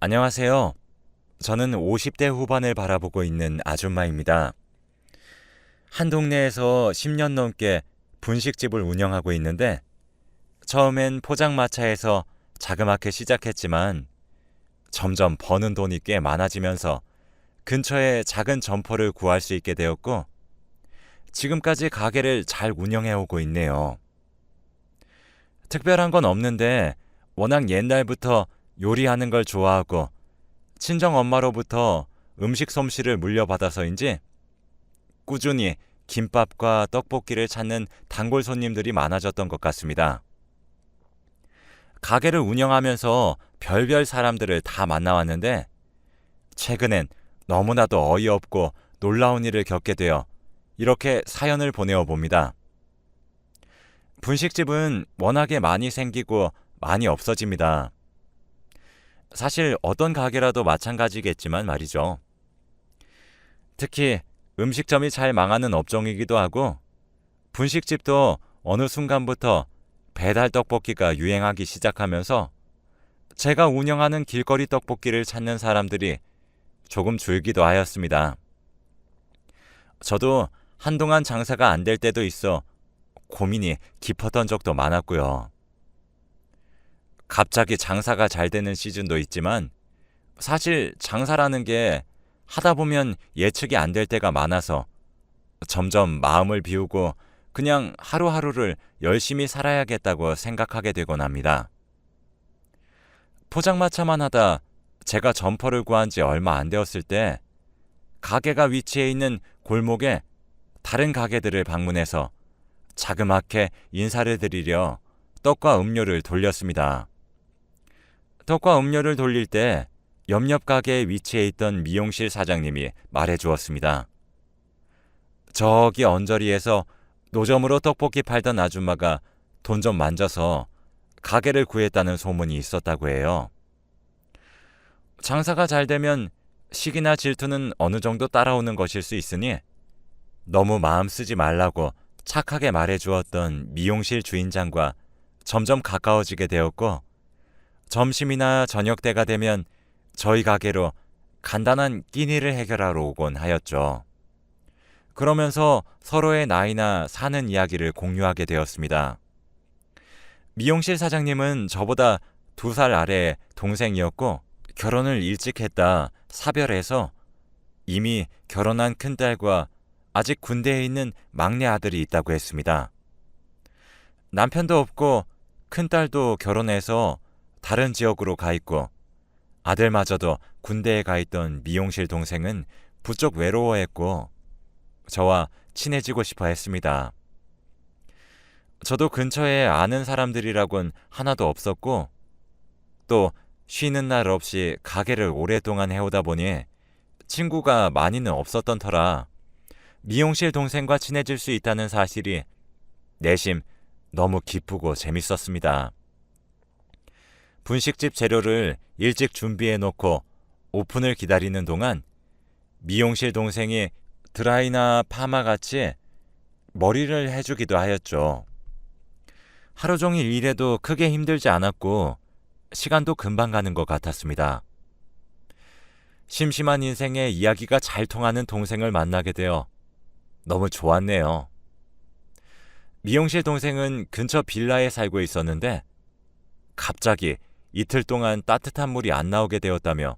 안녕하세요. 저는 50대 후반을 바라보고 있는 아줌마입니다. 한 동네에서 10년 넘게 분식집을 운영하고 있는데 처음엔 포장마차에서 자그맣게 시작했지만 점점 버는 돈이 꽤 많아지면서 근처에 작은 점포를 구할 수 있게 되었고 지금까지 가게를 잘 운영해 오고 있네요. 특별한 건 없는데 워낙 옛날부터 요리하는 걸 좋아하고 친정 엄마로부터 음식 솜씨를 물려받아서인지 꾸준히 김밥과 떡볶이를 찾는 단골 손님들이 많아졌던 것 같습니다. 가게를 운영하면서 별별 사람들을 다 만나왔는데 최근엔 너무나도 어이없고 놀라운 일을 겪게 되어 이렇게 사연을 보내어 봅니다. 분식집은 워낙에 많이 생기고 많이 없어집니다. 사실 어떤 가게라도 마찬가지겠지만 말이죠. 특히 음식점이 잘 망하는 업종이기도 하고 분식집도 어느 순간부터 배달 떡볶이가 유행하기 시작하면서 제가 운영하는 길거리 떡볶이를 찾는 사람들이 조금 줄기도 하였습니다. 저도 한동안 장사가 안 될 때도 있어 고민이 깊었던 적도 많았고요. 갑자기 장사가 잘 되는 시즌도 있지만 사실 장사라는 게 하다 보면 예측이 안 될 때가 많아서 점점 마음을 비우고 그냥 하루하루를 열심히 살아야겠다고 생각하게 되곤 합니다. 포장마차만 하다 제가 점포를 구한 지 얼마 안 되었을 때 가게가 위치해 있는 골목에 다른 가게들을 방문해서 자그맣게 인사를 드리려 떡과 음료를 돌렸습니다. 떡과 음료를 돌릴 때 옆 가게에 위치해 있던 미용실 사장님이 말해 주었습니다. 저기 언저리에서 노점으로 떡볶이 팔던 아줌마가 돈 좀 만져서 가게를 구했다는 소문이 있었다고 해요. 장사가 잘 되면 시기나 질투는 어느 정도 따라오는 것일 수 있으니 너무 마음 쓰지 말라고 착하게 말해 주었던 미용실 주인장과 점점 가까워지게 되었고 점심이나 저녁 때가 되면 저희 가게로 간단한 끼니를 해결하러 오곤 하였죠. 그러면서 서로의 나이나 사는 이야기를 공유하게 되었습니다. 미용실 사장님은 저보다 2살 아래의 동생이었고 결혼을 일찍 했다 사별해서 이미 결혼한 큰딸과 아직 군대에 있는 막내 아들이 있다고 했습니다. 남편도 없고 큰딸도 결혼해서 다른 지역으로 가 있고 아들마저도 군대에 가 있던 미용실 동생은 부쩍 외로워했고 저와 친해지고 싶어 했습니다. 저도 근처에 아는 사람들이라곤 하나도 없었고 또 쉬는 날 없이 가게를 오랫동안 해오다 보니 친구가 많이는 없었던 터라 미용실 동생과 친해질 수 있다는 사실이 내심 너무 기쁘고 재밌었습니다. 분식집 재료를 일찍 준비해 놓고 오픈을 기다리는 동안 미용실 동생이 드라이나 파마 같이 머리를 해주기도 하였죠. 하루 종일 일해도 크게 힘들지 않았고 시간도 금방 가는 것 같았습니다. 심심한 인생에 이야기가 잘 통하는 동생을 만나게 되어 너무 좋았네요. 미용실 동생은 근처 빌라에 살고 있었는데 갑자기 이틀 동안 따뜻한 물이 안 나오게 되었다며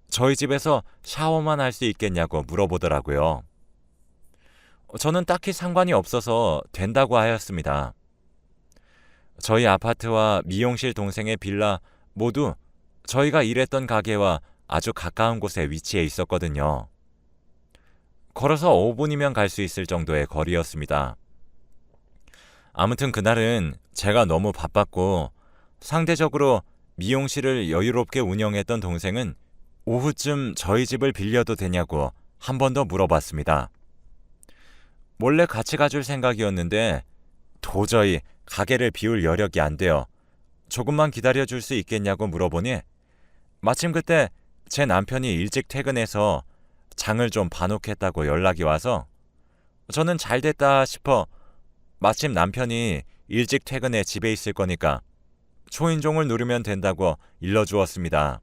저희 집에서 샤워만 할 수 있겠냐고 물어보더라고요. 저는 딱히 상관이 없어서 된다고 하였습니다. 저희 아파트와 미용실 동생의 빌라 모두 저희가 일했던 가게와 아주 가까운 곳에 위치해 있었거든요. 걸어서 5분이면 갈 수 있을 정도의 거리였습니다. 아무튼 그날은 제가 너무 바빴고 상대적으로 미용실을 여유롭게 운영했던 동생은 오후쯤 저희 집을 빌려도 되냐고 한 번 더 물어봤습니다. 몰래 같이 가줄 생각이었는데 도저히 가게를 비울 여력이 안 되어 조금만 기다려줄 수 있겠냐고 물어보니 마침 그때 제 남편이 일찍 퇴근해서 장을 좀 봐놓겠다고 연락이 와서 저는 잘 됐다 싶어 마침 남편이 일찍 퇴근해 집에 있을 거니까 초인종을 누르면 된다고 일러주었습니다.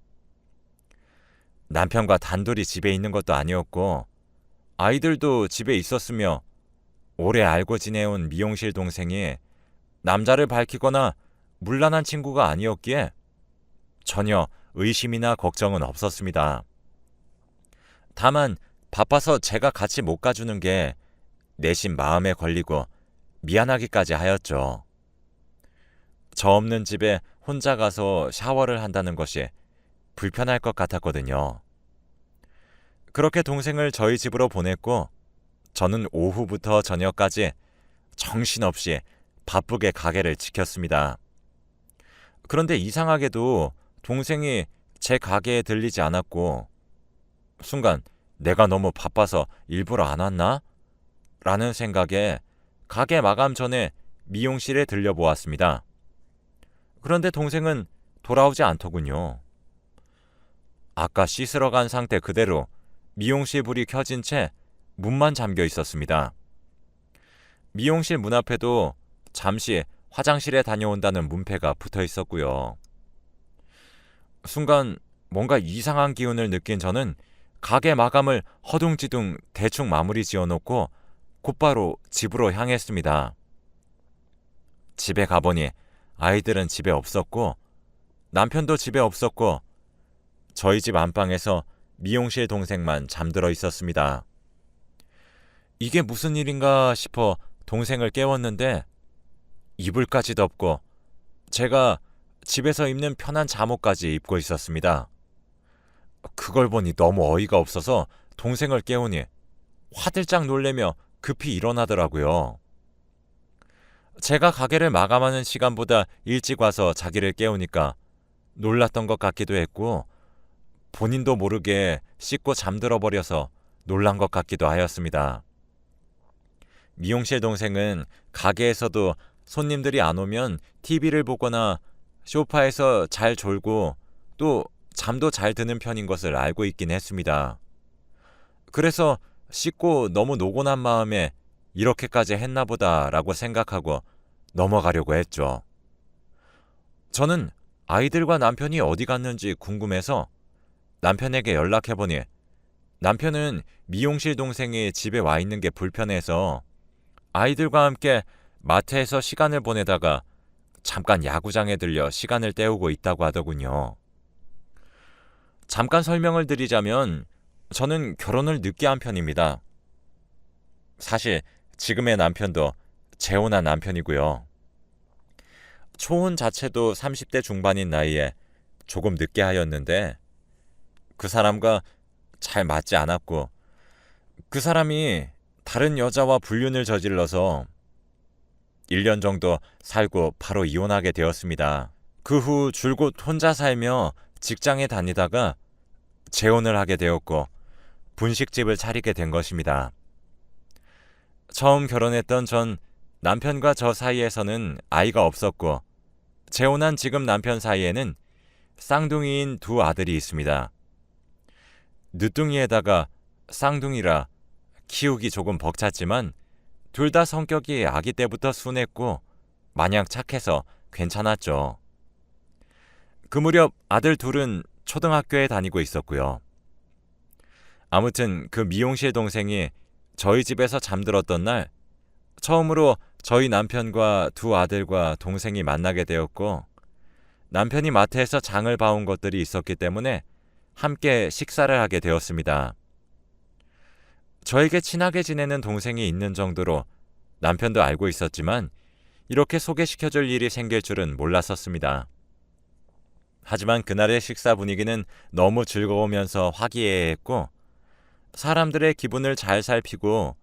남편과 단둘이 집에 있는 것도 아니었고 아이들도 집에 있었으며 오래 알고 지내온 미용실 동생이 남자를 밝히거나 문란한 친구가 아니었기에 전혀 의심이나 걱정은 없었습니다. 다만 바빠서 제가 같이 못 가주는 게 내심 마음에 걸리고 미안하기까지 하였죠. 저 없는 집에 혼자 가서 샤워를 한다는 것이 불편할 것 같았거든요. 그렇게 동생을 저희 집으로 보냈고 저는 오후부터 저녁까지 정신없이 바쁘게 가게를 지켰습니다. 그런데 이상하게도 동생이 제 가게에 들리지 않았고 순간 내가 너무 바빠서 일부러 안 왔나? 라는 생각에 가게 마감 전에 미용실에 들려보았습니다. 그런데 동생은 돌아오지 않더군요. 아까 씻으러 간 상태 그대로 미용실 불이 켜진 채 문만 잠겨 있었습니다. 미용실 문 앞에도 잠시 화장실에 다녀온다는 문패가 붙어 있었고요. 순간 뭔가 이상한 기운을 느낀 저는 가게 마감을 허둥지둥 대충 마무리 지어놓고 곧바로 집으로 향했습니다. 집에 가보니 아이들은 집에 없었고 남편도 집에 없었고 저희 집 안방에서 미용실 동생만 잠들어 있었습니다. 이게 무슨 일인가 싶어 동생을 깨웠는데 이불까지 덮고 제가 집에서 입는 편한 잠옷까지 입고 있었습니다. 그걸 보니 너무 어이가 없어서 동생을 깨우니 화들짝 놀래며 급히 일어나더라고요. 제가 가게를 마감하는 시간보다 일찍 와서 자기를 깨우니까 놀랐던 것 같기도 했고 본인도 모르게 씻고 잠들어 버려서 놀란 것 같기도 하였습니다. 미용실 동생은 가게에서도 손님들이 안 오면 TV를 보거나 소파에서 잘 졸고 또 잠도 잘 드는 편인 것을 알고 있긴 했습니다. 그래서 씻고 너무 노곤한 마음에 이렇게까지 했나 보다라고 생각하고 넘어가려고 했죠. 저는 아이들과 남편이 어디 갔는지 궁금해서 남편에게 연락해보니 남편은 미용실 동생이 집에 와 있는 게 불편해서 아이들과 함께 마트에서 시간을 보내다가 잠깐 야구장에 들려 시간을 때우고 있다고 하더군요. 잠깐 설명을 드리자면 저는 결혼을 늦게 한 편입니다. 사실 지금의 남편도 재혼한 남편이고요. 초혼 자체도 30대 중반인 나이에 조금 늦게 하였는데 그 사람과 잘 맞지 않았고 그 사람이 다른 여자와 불륜을 저질러서 1년 정도 살고 바로 이혼하게 되었습니다. 그 후 줄곧 혼자 살며 직장에 다니다가 재혼을 하게 되었고 분식집을 차리게 된 것입니다. 처음 결혼했던 전 남편과 저 사이에서는 아이가 없었고 재혼한 지금 남편 사이에는 쌍둥이인 두 아들이 있습니다. 늦둥이에다가 쌍둥이라 키우기 조금 벅찼지만 둘 다 성격이 아기 때부터 순했고 마냥 착해서 괜찮았죠. 그 무렵 아들 둘은 초등학교에 다니고 있었고요. 아무튼 그 미용실 동생이 저희 집에서 잠들었던 날 처음으로 저희 남편과 두 아들과 동생이 만나게 되었고 남편이 마트에서 장을 봐온 것들이 있었기 때문에 함께 식사를 하게 되었습니다. 저에게 친하게 지내는 동생이 있는 정도로 남편도 알고 있었지만 이렇게 소개시켜줄 일이 생길 줄은 몰랐었습니다. 하지만 그날의 식사 분위기는 너무 즐거우면서 화기애애했고 사람들의 기분을 잘 살피고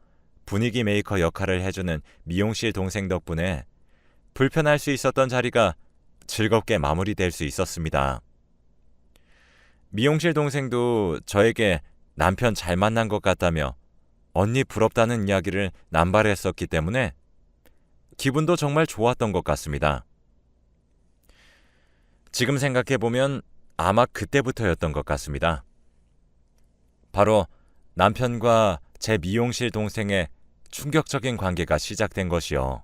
분위기 메이커 역할을 해주는 미용실 동생 덕분에 불편할 수 있었던 자리가 즐겁게 마무리될 수 있었습니다. 미용실 동생도 저에게 남편 잘 만난 것 같다며 언니 부럽다는 이야기를 남발했었기 때문에 기분도 정말 좋았던 것 같습니다. 지금 생각해보면 아마 그때부터였던 것 같습니다. 바로 남편과 제 미용실 동생의 충격적인 관계가 시작된 것이요.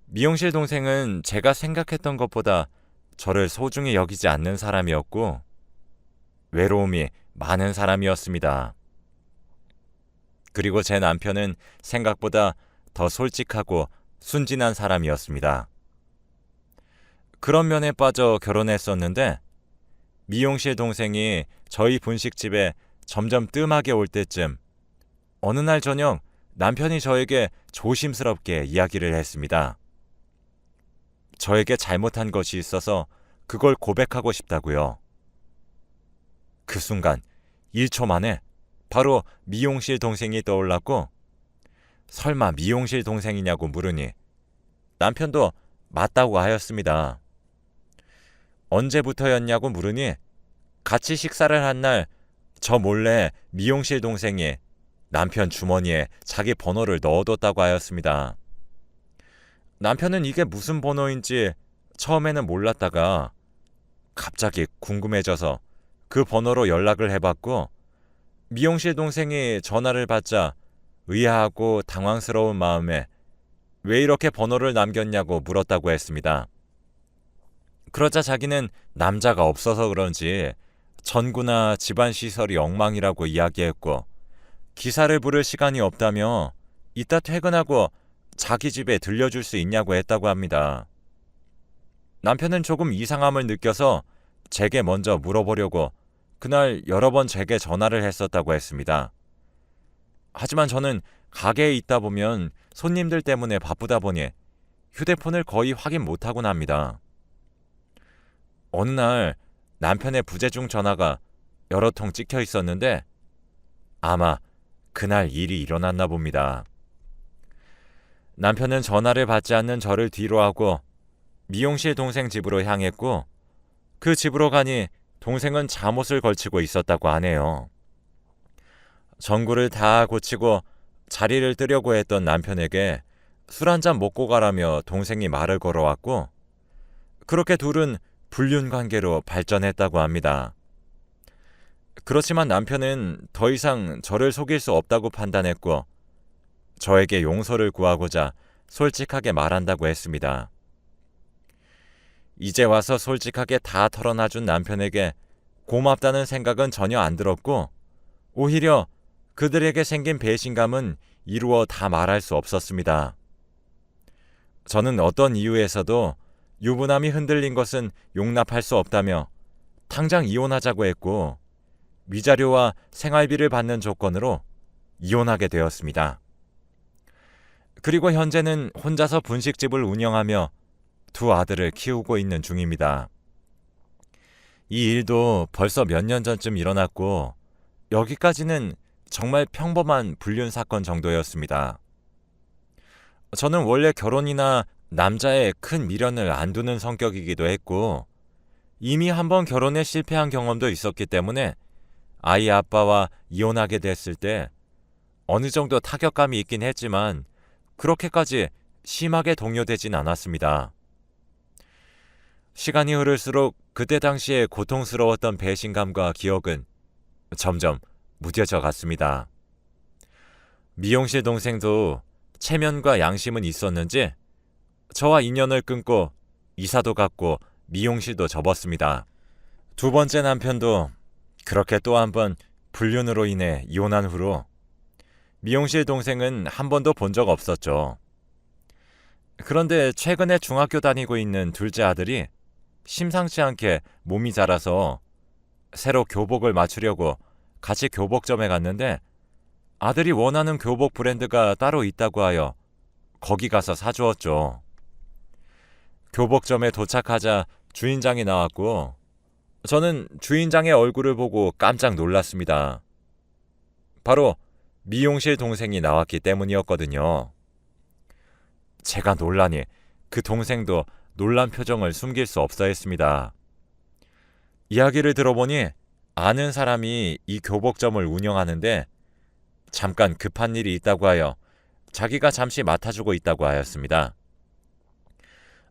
미용실 동생은 제가 생각했던 것보다 저를 소중히 여기지 않는 사람이었고 외로움이 많은 사람이었습니다. 그리고 제 남편은 생각보다 더 솔직하고 순진한 사람이었습니다. 그런 면에 빠져 결혼했었는데 미용실 동생이 저희 분식집에 점점 뜸하게 올 때쯤 어느 날 저녁 남편이 저에게 조심스럽게 이야기를 했습니다. 저에게 잘못한 것이 있어서 그걸 고백하고 싶다고요. 그 순간 1초 만에 바로 미용실 동생이 떠올랐고 설마 미용실 동생이냐고 물으니 남편도 맞다고 하였습니다. 언제부터였냐고 물으니 같이 식사를 한 날 저 몰래 미용실 동생이 남편 주머니에 자기 번호를 넣어뒀다고 하였습니다. 남편은 이게 무슨 번호인지 처음에는 몰랐다가 갑자기 궁금해져서 그 번호로 연락을 해봤고 미용실 동생이 전화를 받자 의아하고 당황스러운 마음에 왜 이렇게 번호를 남겼냐고 물었다고 했습니다. 그러자 자기는 남자가 없어서 그런지 전구나 집안 시설이 엉망이라고 이야기했고 기사를 부를 시간이 없다며 이따 퇴근하고 자기 집에 들려줄 수 있냐고 했다고 합니다. 남편은 조금 이상함을 느껴서 제게 먼저 물어보려고 그날 여러 번 제게 전화를 했었다고 했습니다. 하지만 저는 가게에 있다 보면 손님들 때문에 바쁘다 보니 휴대폰을 거의 확인 못하곤 합니다. 어느 날 남편의 부재중 전화가 여러 통 찍혀 있었는데 아마 그날 일이 일어났나 봅니다. 남편은 전화를 받지 않는 저를 뒤로 하고 미용실 동생 집으로 향했고 그 집으로 가니 동생은 잠옷을 걸치고 있었다고 하네요. 전구를 다 고치고 자리를 뜨려고 했던 남편에게 술 한잔 먹고 가라며 동생이 말을 걸어왔고 그렇게 둘은 불륜 관계로 발전했다고 합니다. 그렇지만 남편은 더 이상 저를 속일 수 없다고 판단했고 저에게 용서를 구하고자 솔직하게 말한다고 했습니다. 이제 와서 솔직하게 다 털어놔준 남편에게 고맙다는 생각은 전혀 안 들었고 오히려 그들에게 생긴 배신감은 이루어 다 말할 수 없었습니다. 저는 어떤 이유에서도 유부남이 흔들린 것은 용납할 수 없다며 당장 이혼하자고 했고 위자료와 생활비를 받는 조건으로 이혼하게 되었습니다. 그리고 현재는 혼자서 분식집을 운영하며 두 아들을 키우고 있는 중입니다. 이 일도 벌써 몇 년 전쯤 일어났고 여기까지는 정말 평범한 불륜 사건 정도였습니다. 저는 원래 결혼이나 남자의 큰 미련을 안 두는 성격이기도 했고 이미 한번 결혼에 실패한 경험도 있었기 때문에 아이 아빠와 이혼하게 됐을 때 어느 정도 타격감이 있긴 했지만 그렇게까지 심하게 동요되진 않았습니다. 시간이 흐를수록 그때 당시에 고통스러웠던 배신감과 기억은 점점 무뎌져 갔습니다. 미용실 동생도 체면과 양심은 있었는지 저와 인연을 끊고 이사도 갔고 미용실도 접었습니다. 두 번째 남편도 그렇게 또 한 번 불륜으로 인해 이혼한 후로 미용실 동생은 한 번도 본 적 없었죠. 그런데 최근에 중학교 다니고 있는 둘째 아들이 심상치 않게 몸이 자라서 새로 교복을 맞추려고 같이 교복점에 갔는데 아들이 원하는 교복 브랜드가 따로 있다고 하여 거기 가서 사주었죠. 교복점에 도착하자 주인장이 나왔고 저는 주인장의 얼굴을 보고 깜짝 놀랐습니다. 바로 미용실 동생이 나왔기 때문이었거든요. 제가 놀라니 그 동생도 놀란 표정을 숨길 수 없어 했습니다. 이야기를 들어보니 아는 사람이 이 교복점을 운영하는데 잠깐 급한 일이 있다고 하여 자기가 잠시 맡아주고 있다고 하였습니다.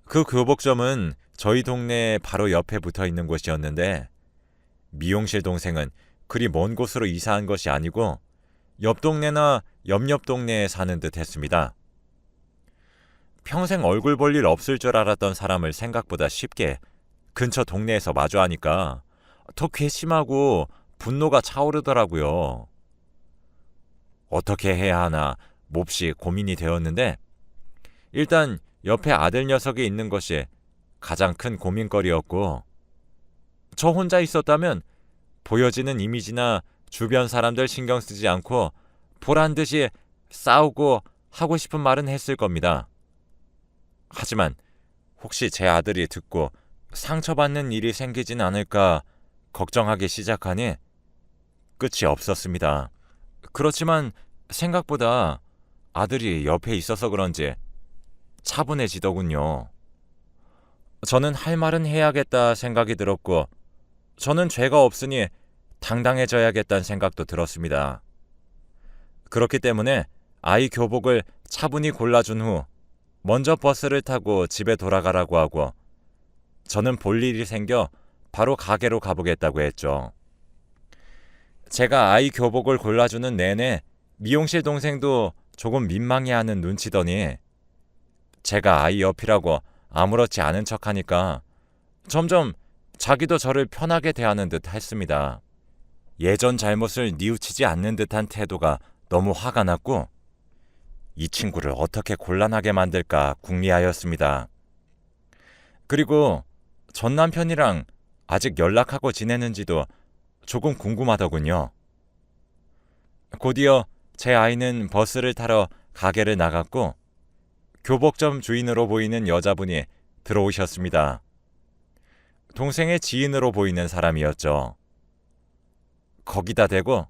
그 교복점은 저희 동네 바로 옆에 붙어 있는 곳이었는데 미용실 동생은 그리 먼 곳으로 이사한 것이 아니고 옆 동네나 옆 동네에 사는 듯 했습니다. 평생 얼굴 볼 일 없을 줄 알았던 사람을 생각보다 쉽게 근처 동네에서 마주하니까 더 괘씸하고 분노가 차오르더라고요. 어떻게 해야 하나 몹시 고민이 되었는데 일단 옆에 아들 녀석이 있는 것이 가장 큰 고민거리였고 저 혼자 있었다면 보여지는 이미지나 주변 사람들 신경 쓰지 않고 보란 듯이 싸우고 하고 싶은 말은 했을 겁니다. 하지만 혹시 제 아들이 듣고 상처받는 일이 생기진 않을까 걱정하기 시작하니 끝이 없었습니다. 그렇지만 생각보다 아들이 옆에 있어서 그런지 차분해지더군요. 저는 할 말은 해야겠다 생각이 들었고 저는 죄가 없으니 당당해져야겠다는 생각도 들었습니다. 그렇기 때문에 아이 교복을 차분히 골라준 후 먼저 버스를 타고 집에 돌아가라고 하고 저는 볼 일이 생겨 바로 가게로 가보겠다고 했죠. 제가 아이 교복을 골라주는 내내 미용실 동생도 조금 민망해하는 눈치더니 제가 아이 옆이라고 아무렇지 않은 척하니까 점점 자기도 저를 편하게 대하는 듯 했습니다. 예전 잘못을 뉘우치지 않는 듯한 태도가 너무 화가 났고 이 친구를 어떻게 곤란하게 만들까 궁리하였습니다. 그리고 전 남편이랑 아직 연락하고 지내는지도 조금 궁금하더군요. 곧이어 제 아이는 버스를 타러 가게를 나갔고 교복점 주인으로 보이는 여자분이 들어오셨습니다. 동생의 지인으로 보이는 사람이었죠. 거기다 대고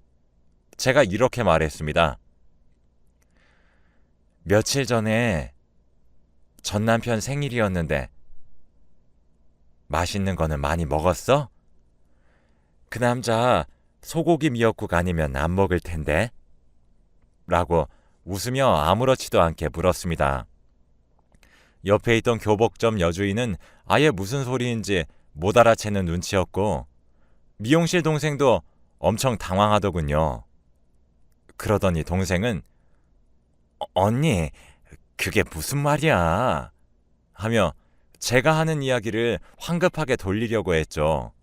제가 이렇게 말했습니다. 며칠 전에 전 남편 생일이었는데 맛있는 거는 많이 먹었어? 그 남자 소고기 미역국 아니면 안 먹을 텐데? 라고 웃으며 아무렇지도 않게 물었습니다. 옆에 있던 교복점 여주인은 아예 무슨 소리인지 못 알아채는 눈치였고 미용실 동생도 엄청 당황하더군요. 그러더니 동생은 언니, 그게 무슨 말이야? 하며 제가 하는 이야기를 황급하게 돌리려고 했죠.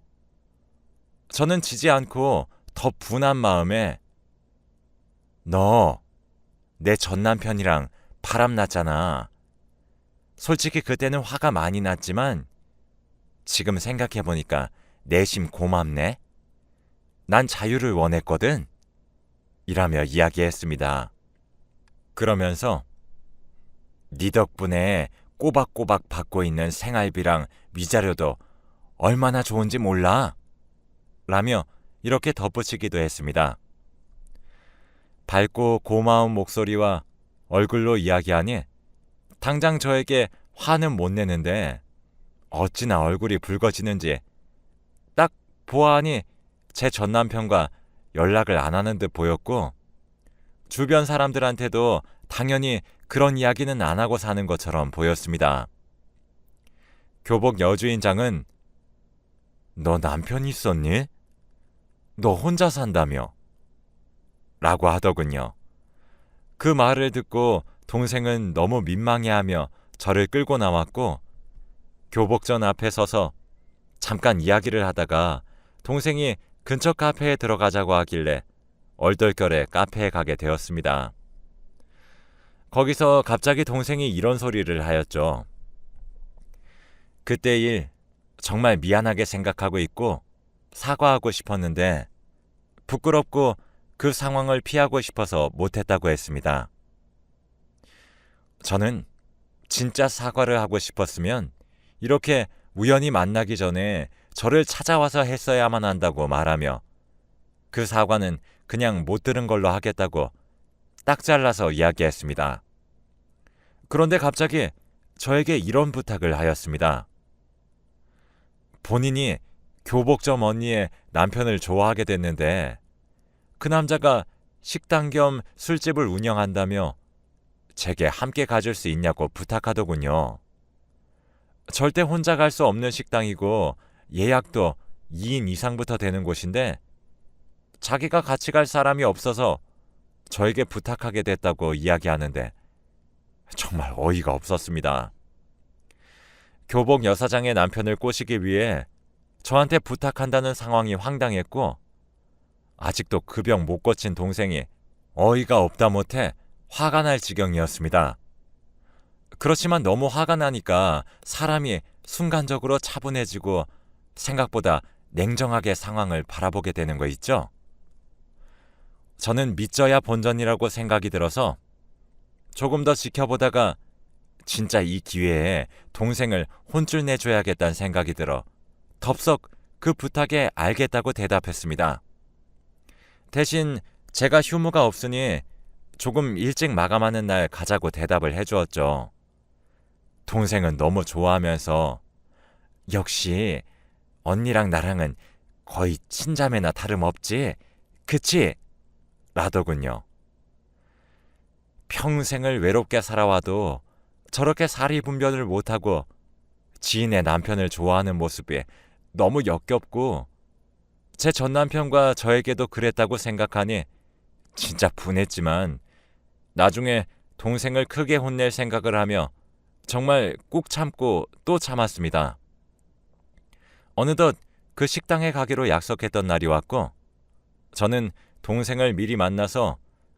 저는 지지 않고 더 분한 마음에 너, 내 전 남편이랑 바람 났잖아. 솔직히 그때는 화가 많이 났지만 지금 생각해보니까 내심 고맙네. 난 자유를 원했거든. 이라며 이야기했습니다. 그러면서 네 덕분에 꼬박꼬박 받고 있는 생활비랑 위자료도 얼마나 좋은지 몰라? 라며 이렇게 덧붙이기도 했습니다. 밝고 고마운 목소리와 얼굴로 이야기하니 당장 저에게 화는 못 내는데 어찌나 얼굴이 붉어지는지 딱 보아하니 제 전남편과 연락을 안 하는 듯 보였고 주변 사람들한테도 당연히 그런 이야기는 안 하고 사는 것처럼 보였습니다. 교복 여주인장은 너 남편 있었니? 너 혼자 산다며? 라고 하더군요. 그 말을 듣고 동생은 너무 민망해하며 저를 끌고 나왔고 교복전 앞에 서서 잠깐 이야기를 하다가 동생이 근처 카페에 들어가자고 하길래 얼떨결에 카페에 가게 되었습니다. 거기서 갑자기 동생이 이런 소리를 하였죠. 그때 일 정말 미안하게 생각하고 있고 사과하고 싶었는데 부끄럽고 그 상황을 피하고 싶어서 못했다고 했습니다. 저는 진짜 사과를 하고 싶었으면 이렇게 우연히 만나기 전에 저를 찾아와서 했어야만 한다고 말하며 그 사과는 그냥 못 들은 걸로 하겠다고 딱 잘라서 이야기했습니다. 그런데 갑자기 저에게 이런 부탁을 하였습니다. 본인이 교복점 언니의 남편을 좋아하게 됐는데 그 남자가 식당 겸 술집을 운영한다며 제게 함께 가줄 수 있냐고 부탁하더군요. 절대 혼자 갈 수 없는 식당이고 예약도 2인 이상부터 되는 곳인데 자기가 같이 갈 사람이 없어서 저에게 부탁하게 됐다고 이야기하는데 정말 어이가 없었습니다. 교복 여사장의 남편을 꼬시기 위해 저한테 부탁한다는 상황이 황당했고 아직도 그 병 못 고친 동생이 어이가 없다 못해 화가 날 지경이었습니다. 그렇지만 너무 화가 나니까 사람이 순간적으로 차분해지고 생각보다 냉정하게 상황을 바라보게 되는 거 있죠? 저는 믿져야 본전이라고 생각이 들어서 조금 더 지켜보다가 진짜 이 기회에 동생을 혼쭐 내줘야겠다는 생각이 들어 덥석 그 부탁에 알겠다고 대답했습니다. 대신 제가 휴무가 없으니 조금 일찍 마감하는 날 가자고 대답을 해주었죠. 동생은 너무 좋아하면서 역시 언니랑 나랑은 거의 친자매나 다름없지, 그치? 라더군요. 평생을 외롭게 살아와도 저렇게 사리분별을 못하고 지인의 남편을 좋아하는 모습이 너무 역겹고 제 전남편과 저에게도 그랬다고 생각하니 진짜 분했지만 나중에 동생을 크게 혼낼 생각을 하며 정말 꾹 참고 또 참았습니다. 어느덧 그 식당에 가기로 약속했던 날이 왔고 저는 동생을 미리 만나서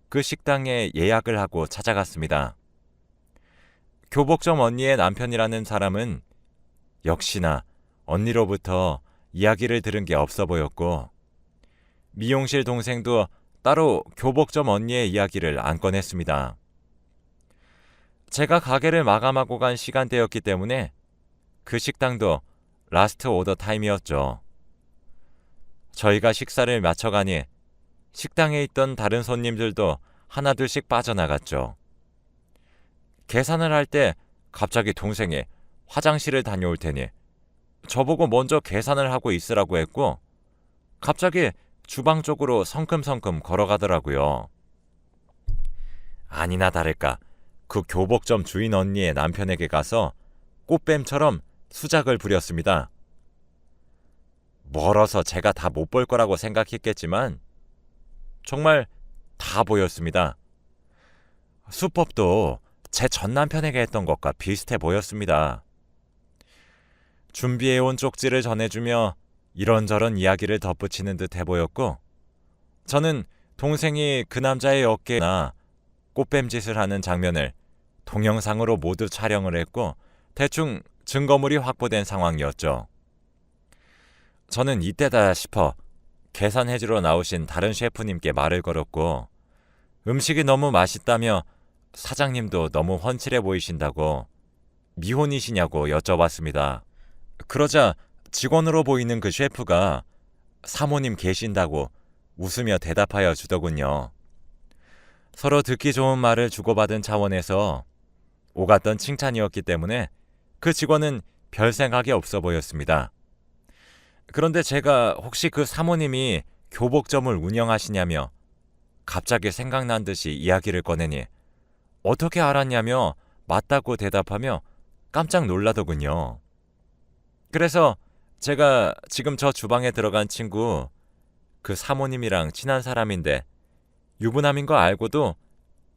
그 식당에 예약을 하고 찾아갔습니다. 교복점 언니의 남편이라는 사람은 역시나 언니로부터 이야기를 들은 게 없어 보였고 미용실 동생도 따로 교복점 언니의 이야기를 안 꺼냈습니다. 제가 가게를 마감하고 간 시간대였기 때문에 그 식당도 라스트 오더 타임이었죠. 저희가 식사를 마쳐가니 식당에 있던 다른 손님들도 하나둘씩 빠져나갔죠. 계산을 할 때 갑자기 동생이 화장실을 다녀올 테니 저보고 먼저 계산을 하고 있으라고 했고 갑자기 주방 쪽으로 성큼성큼 걸어가더라고요. 아니나 다를까 그 교복점 주인 언니의 남편에게 가서 꽃뱀처럼 수작을 부렸습니다. 멀어서 제가 다 못 볼 거라고 생각했겠지만 정말 다 보였습니다. 수법도 제 전남편에게 했던 것과 비슷해 보였습니다. 준비해온 쪽지를 전해주며 이런저런 이야기를 덧붙이는 듯 해보였고 저는 동생이 그 남자의 어깨나 꽃뱀짓을 하는 장면을 동영상으로 모두 촬영을 했고 대충 증거물이 확보된 상황이었죠. 저는 이때다 싶어 계산해주러 나오신 다른 셰프님께 말을 걸었고 음식이 너무 맛있다며 사장님도 너무 훤칠해 보이신다고 미혼이시냐고 여쭤봤습니다. 그러자 직원으로 보이는 그 셰프가 사모님 계신다고 웃으며 대답하여 주더군요. 서로 듣기 좋은 말을 주고받은 차원에서 오갔던 칭찬이었기 때문에 그 직원은 별 생각이 없어 보였습니다. 그런데 제가 혹시 그 사모님이 교복점을 운영하시냐며 갑자기 생각난 듯이 이야기를 꺼내니 어떻게 알았냐며 맞다고 대답하며 깜짝 놀라더군요. 그래서 제가 지금 저 주방에 들어간 친구 그 사모님이랑 친한 사람인데 유부남인 거 알고도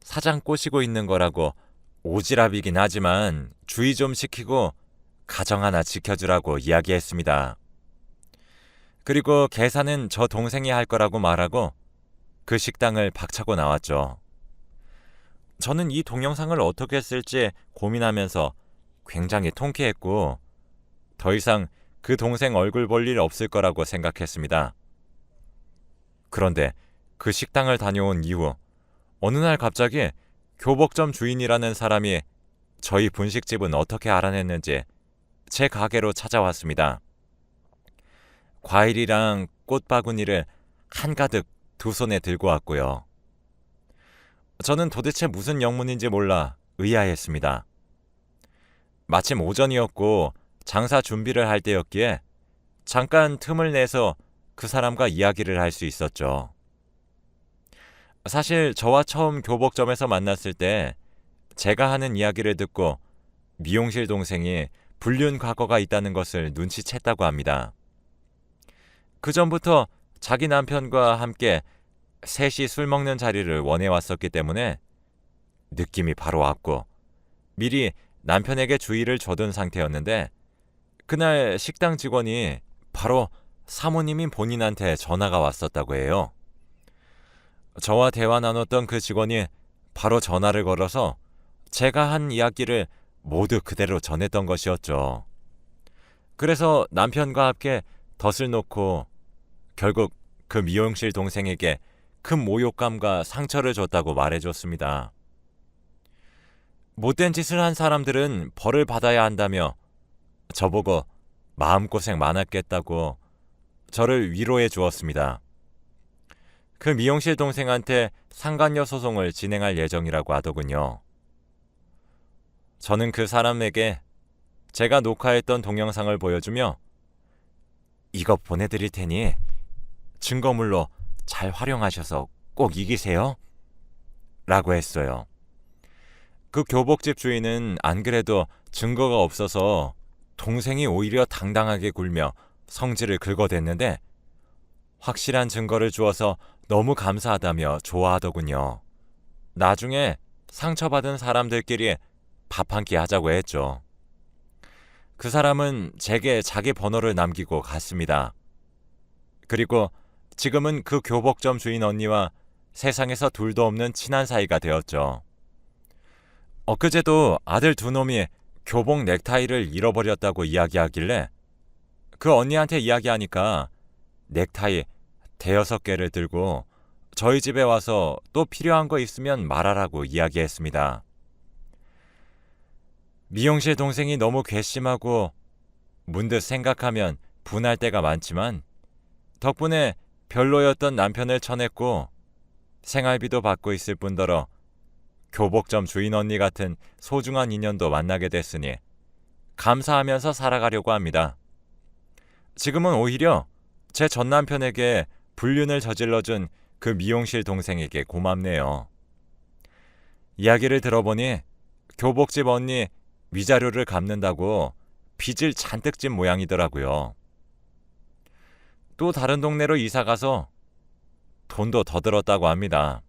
사장 꼬시고 있는 거라고 오지랖이긴 하지만 주의 좀 시키고 가정 하나 지켜주라고 이야기했습니다. 그리고 계산은 저 동생이 할 거라고 말하고 그 식당을 박차고 나왔죠. 저는 이 동영상을 어떻게 쓸지 고민하면서 굉장히 통쾌했고 더 이상 그 동생 얼굴 볼 일 없을 거라고 생각했습니다. 그런데 그 식당을 다녀온 이후 어느 날 갑자기 교복점 주인이라는 사람이 저희 분식집은 어떻게 알아냈는지 제 가게로 찾아왔습니다. 과일이랑 꽃바구니를 한가득 두 손에 들고 왔고요. 저는 도대체 무슨 영문인지 몰라 의아했습니다. 마침 오전이었고 장사 준비를 할 때였기에 잠깐 틈을 내서 그 사람과 이야기를 할 수 있었죠. 사실 저와 처음 교복점에서 만났을 때 제가 하는 이야기를 듣고 미용실 동생이 불륜 과거가 있다는 것을 눈치챘다고 합니다. 그 전부터 자기 남편과 함께 셋이 술 먹는 자리를 원해왔었기 때문에 느낌이 바로 왔고 미리 남편에게 주의를 줘둔 상태였는데 그날 식당 직원이 바로 사모님인 본인한테 전화가 왔었다고 해요. 저와 대화 나눴던 그 직원이 바로 전화를 걸어서 제가 한 이야기를 모두 그대로 전했던 것이었죠. 그래서 남편과 함께 덫을 놓고 결국 그 미용실 동생에게 큰 모욕감과 상처를 줬다고 말해줬습니다. 못된 짓을 한 사람들은 벌을 받아야 한다며 저보고 마음고생 많았겠다고 저를 위로해 주었습니다. 그 미용실 동생한테 상간녀 소송을 진행할 예정이라고 하더군요. 저는 그 사람에게 제가 녹화했던 동영상을 보여주며 이거 보내드릴 테니 증거물로 잘 활용하셔서 꼭 이기세요 라고 했어요. 그 교복집 주인은 안 그래도 증거가 없어서 동생이 오히려 당당하게 굴며 성질을 긁어댔는데 확실한 증거를 주어서 너무 감사하다며 좋아하더군요. 나중에 상처받은 사람들끼리 밥 한 끼 하자고 했죠. 그 사람은 제게 자기 번호를 남기고 갔습니다. 그리고 지금은 그 교복점 주인 언니와 세상에서 둘도 없는 친한 사이가 되었죠. 엊그제도 아들 두 놈이 교복 넥타이를 잃어버렸다고 이야기하길래 그 언니한테 이야기하니까 넥타이 5-6개를 들고 저희 집에 와서 또 필요한 거 있으면 말하라고 이야기했습니다. 미용실 동생이 너무 괘씸하고 문득 생각하면 분할 때가 많지만 덕분에 별로였던 남편을 쳐냈고 생활비도 받고 있을 뿐더러 교복점 주인 언니 같은 소중한 인연도 만나게 됐으니 감사하면서 살아가려고 합니다. 지금은 오히려 제 전 남편에게 불륜을 저질러준 그 미용실 동생에게 고맙네요. 이야기를 들어보니 교복집 언니 위자료를 갚는다고 빚을 잔뜩 진 모양이더라고요. 또 다른 동네로 이사가서 돈도 더 들었다고 합니다.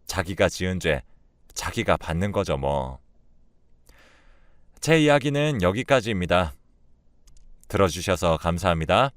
자기가 지은 죄 자기가 받는 거죠 뭐. 제 이야기는 여기까지입니다. 들어주셔서 감사합니다.